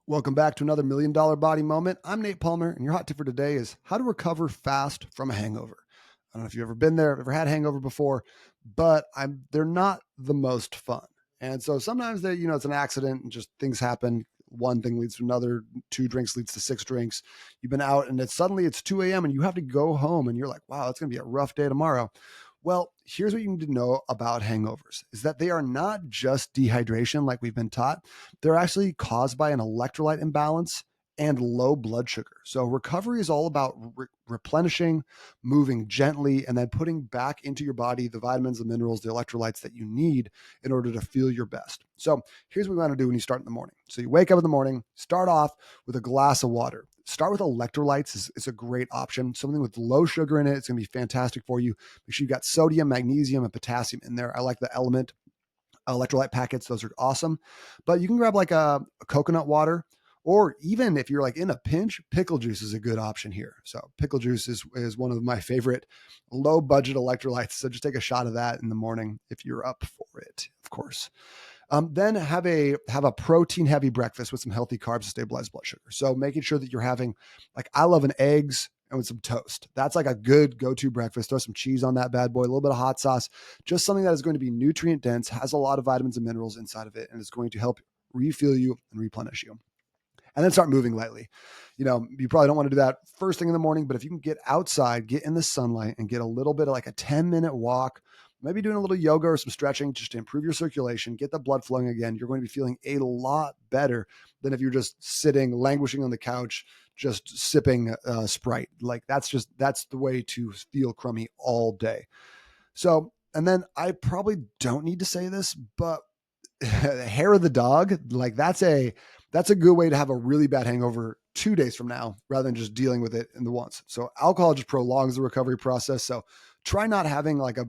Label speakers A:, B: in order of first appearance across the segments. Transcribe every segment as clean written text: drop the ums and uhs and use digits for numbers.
A: Welcome back to another $1 million body moment. I'm Nate Palmer, and your hot tip for today is how to recover fast from a hangover. I don't know if you've ever been there, ever had a hangover before, but they're not the most fun. And so sometimes it's an accident and just things happen. One thing leads to another, two drinks leads to six drinks. You've been out and suddenly it's 2 a.m. and you have to go home and you're like, wow, it's going to be a rough day tomorrow. Well, here's what you need to know about hangovers is that they are not just dehydration like we've been taught. They're actually caused by an electrolyte imbalance and low blood sugar. So recovery is all about replenishing, moving gently, and then putting back into your body the vitamins, the minerals, the electrolytes that you need in order to feel your best. So here's what we want to do when you start in the morning. So you wake up in the morning, start off with a glass of water. Start with electrolytes is a great option. Something with low sugar in it. It's going to be fantastic for you. Make sure you got sodium, magnesium, and potassium in there. I like the Element electrolyte packets. Those are awesome. But you can grab like a coconut water, or even if you're like in a pinch, pickle juice is a good option here. So pickle juice is one of my favorite low budget electrolytes. So just take a shot of that in the morning if you're up for it, of course. Then have a protein heavy breakfast with some healthy carbs to stabilize blood sugar. So making sure that you're having, like, I love an eggs and with some toast. That's like a good go-to breakfast. Throw some cheese on that bad boy, a little bit of hot sauce, just something that is going to be nutrient dense, has a lot of vitamins and minerals inside of it, and is going to help refuel you and replenish you. And then start moving lightly. You probably don't want to do that first thing in the morning, but if you can get outside, get in the sunlight and get a little bit of like a 10-minute walk, maybe doing a little yoga or some stretching just to improve your circulation, get the blood flowing again, you're going to be feeling a lot better than if you're just sitting, languishing on the couch, just sipping Sprite. Like that's the way to feel crummy all day. So, and then I probably don't need to say this, but hair of the dog, like that's a good way to have a really bad hangover 2 days from now rather than just dealing with it in the once. So alcohol just prolongs the recovery process. So try not having like a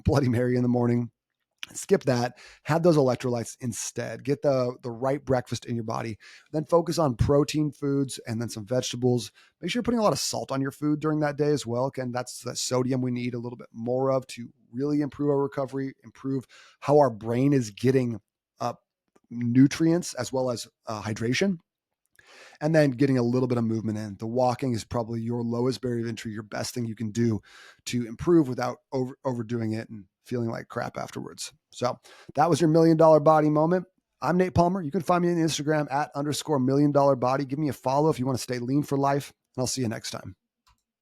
A: Bloody Mary in the morning. Skip that. Have those electrolytes instead. Get the right breakfast in your body. Then focus on protein foods and then some vegetables. Make sure you're putting a lot of salt on your food during that day as well. Again, that's that sodium we need a little bit more of to really improve our recovery, improve how our brain is getting nutrients as well as hydration, and then getting a little bit of movement in. The walking is probably your lowest barrier of entry, your best thing you can do to improve without overdoing it and feeling like crap afterwards. So that was your $1 million body moment. I'm Nate Palmer. You can find me on Instagram at _$1 million body. Give me a follow if you want to stay lean for life, and I'll see you next time.